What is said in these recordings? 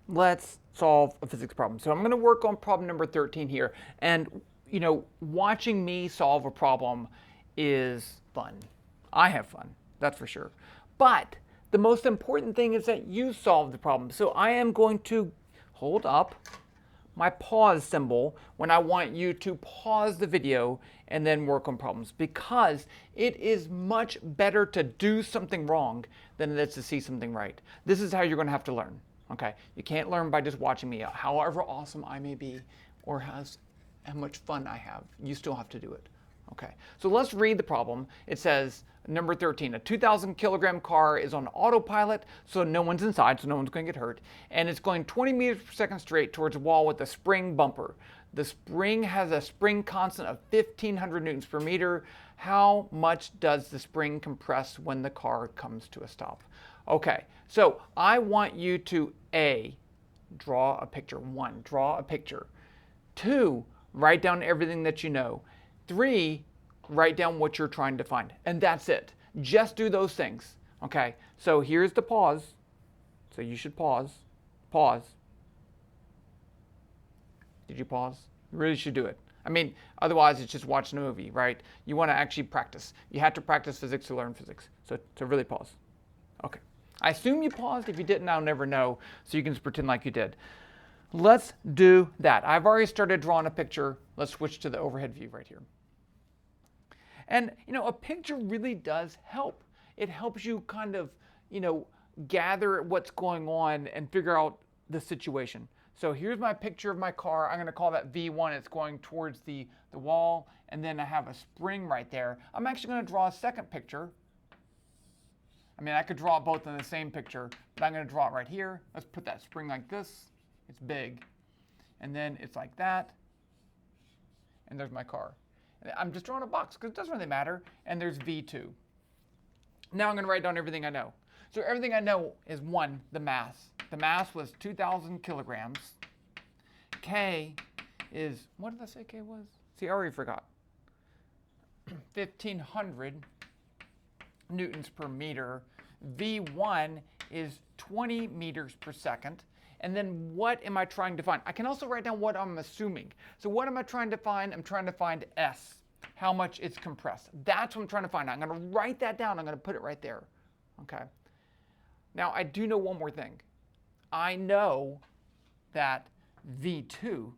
let's solve a physics problem. So I'm going to work on problem number 13 here. And, watching me solve a problem is fun. I have fun, that's for sure. But the most important thing is that you solve the problem. So I am going to hold up my pause symbol when I want you to pause the video and then work on problems, because it is much better to do something wrong than it is to see something right. This is how you're going to have to learn. Okay, you can't learn by just watching me, however awesome I may be or how much fun I have. You still have to do it. Okay, so let's read the problem. It says, number 13, a 2,000 kilogram car is on autopilot, so no one's inside, so no one's going to get hurt, and it's going 20 meters per second straight towards a wall with a spring bumper. The spring has a spring constant of 1,500 newtons per meter. How much does the spring compress when the car comes to a stop? Okay, so I want you to A, draw a picture. 1, draw a picture. 2, write down everything that you know. 3, write down what you're trying to find. And that's it. Just do those things. Okay, so here's the pause. So you should pause. Pause. Did you pause? You really should do it. I mean, otherwise it's just watching a movie, right? You want to actually practice. You have to practice physics to learn physics. So really pause. Okay. I assume you paused. If you didn't, I'll never know. So you can just pretend like you did. Let's do that. I've already started drawing a picture. Let's switch to the overhead view right here. And, a picture really does help. It helps you kind of, gather what's going on and figure out the situation. So here's my picture of my car. I'm going to call that V1. It's going towards the wall. And then I have a spring right there. I'm actually going to draw a second picture. I mean, I could draw both in the same picture, but I'm going to draw it right here. Let's put that spring like this. It's big. And then it's like that. And there's my car. I'm just drawing a box because it doesn't really matter. And there's V2. Now I'm going to write down everything I know. So everything I know is 1, the mass. The mass was 2,000 kilograms. K is, what did I say K was? See, I already forgot. 1,500 newtons per meter. V1 is 20 meters per second. And then what am I trying to find? I can also write down what I'm assuming. So what am I trying to find? I'm trying to find S, how much it's compressed. That's what I'm trying to find. I'm going to write that down. I'm going to put it right there. Okay. Now, I do know one more thing. I know that V2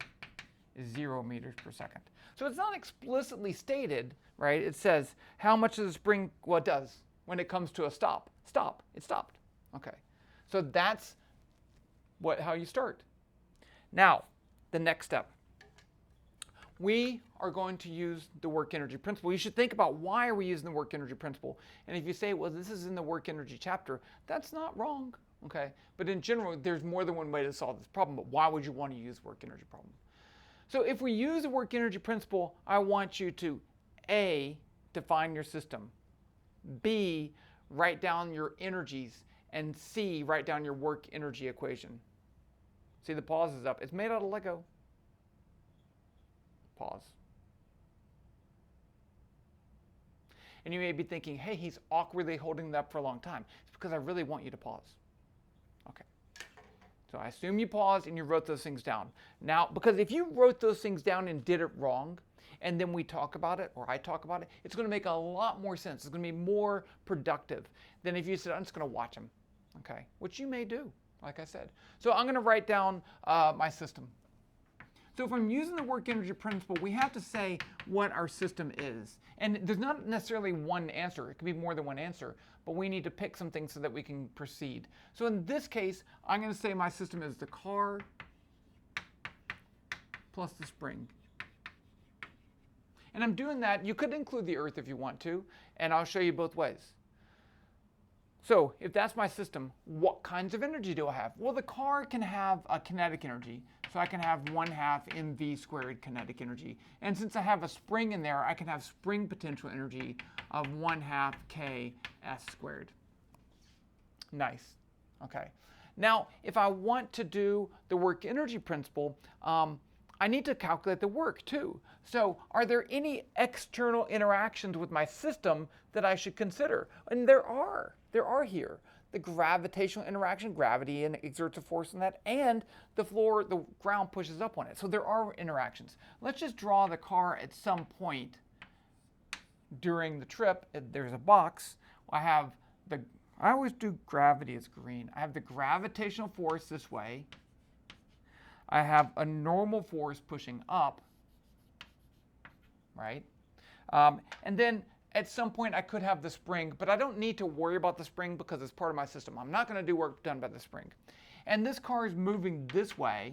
is 0 meters per second. So it's not explicitly stated, right? It says how much does the spring, well, it does when it comes to a stop. Stop. It stopped. Okay. So that's how you start. Now, the next step. We are going to use the work energy principle. You should think about, why are we using the work energy principle? And if you say, well, this is in the work energy chapter, that's not wrong. Okay. But in general, there's more than one way to solve this problem. But why would you want to use work energy problem? So if we use the work energy principle, I want you to A, define your system. B, write down your energies. And C, write down your work energy equation. See, the pause is up. It's made out of Lego. Pause. And you may be thinking, hey, he's awkwardly holding that for a long time. It's because I really want you to pause. Okay. So I assume you paused and you wrote those things down. Now, because if you wrote those things down and did it wrong, and then we talk about it, or I talk about it, it's going to make a lot more sense. It's going to be more productive than if you said, I'm just going to watch them. Okay. Which you may do, like I said. So I'm going to write down my system. So if I'm using the work energy principle, we have to say what our system is. And there's not necessarily one answer. It could be more than one answer. But we need to pick something so that we can proceed. So in this case, I'm going to say my system is the car plus the spring. And I'm doing that. You could include the earth if you want to. And I'll show you both ways. So if that's my system, what kinds of energy do I have? Well, the car can have a kinetic energy. So I can have 1/2 mv squared kinetic energy. And since I have a spring in there, I can have spring potential energy of 1/2 k s squared. Nice. Okay. Now, if I want to do the work energy principle, I need to calculate the work too. So are there any external interactions with my system that I should consider? And there are here. the gravitational interaction. Gravity exerts a force on that, and the ground pushes up on it. So there are interactions. Let's just draw the car at some point during the trip. There's a box. I always do gravity as green. I have the gravitational force this way. I have a normal force pushing up, right? And then at some point I could have the spring, but I don't need to worry about the spring because it's part of my system. I'm not going to do work done by the spring. And this car is moving this way,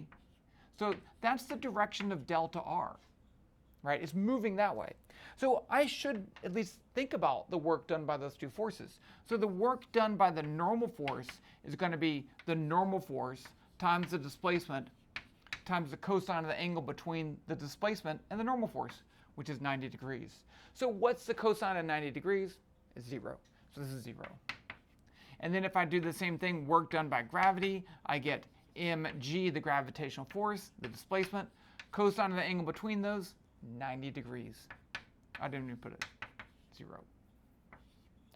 so that's the direction of delta R, right? It's moving that way. So I should at least think about the work done by those two forces. So the work done by the normal force is going to be the normal force times the displacement times the cosine of the angle between the displacement and the normal force, which is 90 degrees. So what's the cosine of 90 degrees? It's 0. So this is 0. And then if I do the same thing, work done by gravity, I get mg, the gravitational force, the displacement, cosine of the angle between those, 90 degrees. I didn't even put it, 0.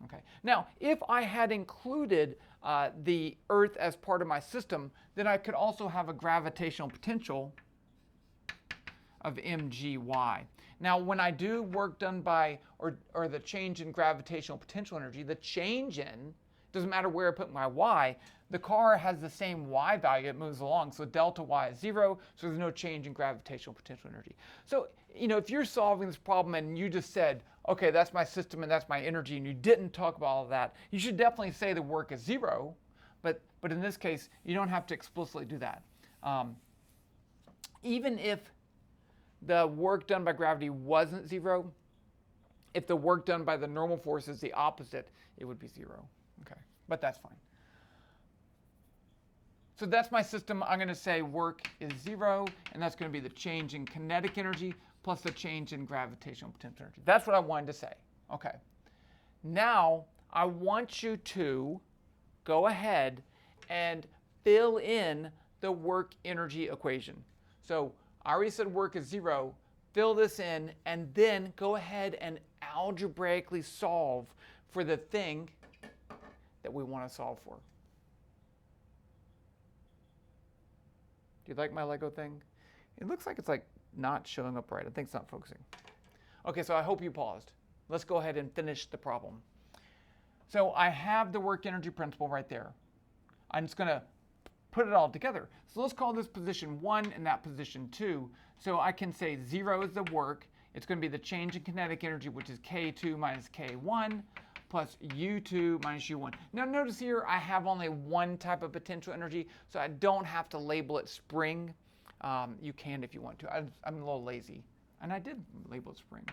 Okay. Now, if I had included the Earth as part of my system, then I could also have a gravitational potential of mgy. Now, when I do work done by, or the change in gravitational potential energy, the change in, doesn't matter where I put my y, the car has the same y value, it moves along, so delta y is 0, so there's no change in gravitational potential energy. So, if you're solving this problem and you just said, okay, that's my system and that's my energy, and you didn't talk about all of that, you should definitely say the work is 0, but in this case, you don't have to explicitly do that. Even if the work done by gravity wasn't 0, if the work done by the normal force is the opposite, it would be 0. Okay, but that's fine. So that's my system. I'm going to say work is 0, and that's going to be the change in kinetic energy plus the change in gravitational potential energy. That's what I wanted to say. Okay. Now, I want you to go ahead and fill in the work energy equation. So I already said work is 0. Fill this in, and then go ahead and algebraically solve for the thing that we want to solve for. Do you like my Lego thing? It looks like it's not showing up right. I think it's not focusing. Okay, so I hope you paused. Let's go ahead and finish the problem. So I have the work energy principle right there. I'm just going to put it all together. So let's call this position 1 and that position 2. So I can say 0 is the work. It's going to be the change in kinetic energy, which is K2 minus K1 plus U2 minus U1. Now notice here I have only one type of potential energy, so I don't have to label it spring. You can if you want to. I'm a little lazy. And I did label it spring.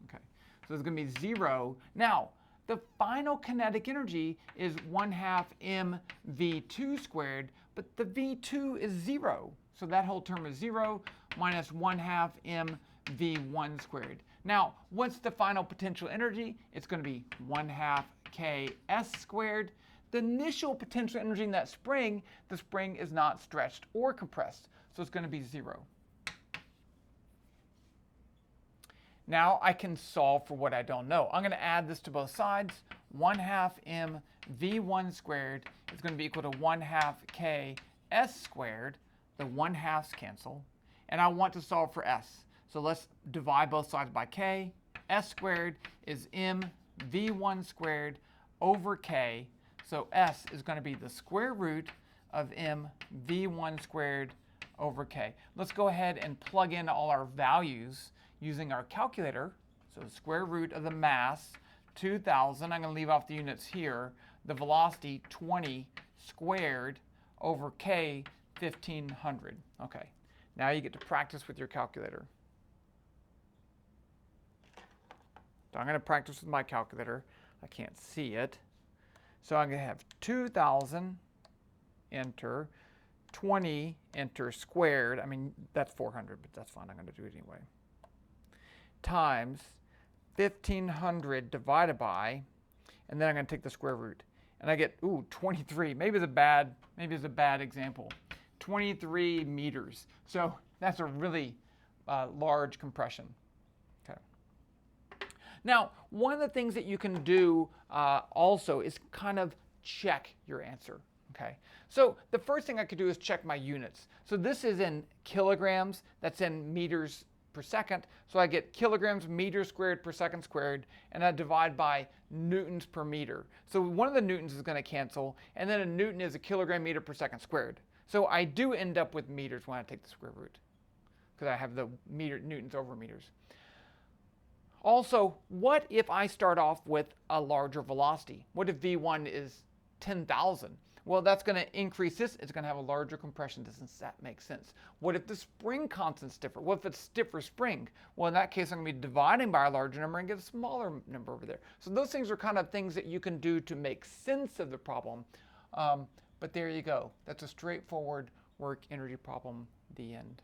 Okay, so it's going to be 0. Now, the final kinetic energy is 1/2 mv2 squared, but the v2 is 0. So that whole term is 0 minus 1/2 mv1 squared. Now, what's the final potential energy? It's going to be 1/2 ks squared. The initial potential energy in that spring, the spring is not stretched or compressed, so it's going to be 0. Now I can solve for what I don't know. I'm going to add this to both sides. 1/2 mv1 squared is going to be equal to 1/2 ks squared. The 1/2s cancel. And I want to solve for s. So let's divide both sides by k. S squared is mv1 squared over k. So s is going to be the square root of mv1 squared over k. Let's go ahead and plug in all our values using our calculator. So the square root of the mass, 2,000. I'm going to leave off the units here. The velocity, 20 squared over k, 1,500. Okay, now you get to practice with your calculator. So I'm going to practice with my calculator. I can't see it. So I'm going to have 2,000, enter, 20, enter, squared. I mean, that's 400, but that's fine. I'm going to do it anyway. Times 1,500 divided by, and then I'm going to take the square root. And I get, 23. Maybe it's a bad example. 23 meters. So that's a really large compression. Okay. Now, one of the things that you can do also is kind of check your answer. Okay, so the first thing I could do is check my units. So this is in kilograms, that's in meters per second. So I get kilograms meters squared per second squared, and I divide by newtons per meter. So one of the newtons is going to cancel, and then a newton is a kilogram meter per second squared. So I do end up with meters when I take the square root, because I have the newtons over meters. Also, what if I start off with a larger velocity? What if V1 is 10,000? Well, that's going to increase this. It's going to have a larger compression distance. That makes sense. What if the spring constant's different? What if it's stiffer spring? Well, in that case, I'm going to be dividing by a larger number and get a smaller number over there. So those things are kind of things that you can do to make sense of the problem. But there you go. That's a straightforward work energy problem, the end.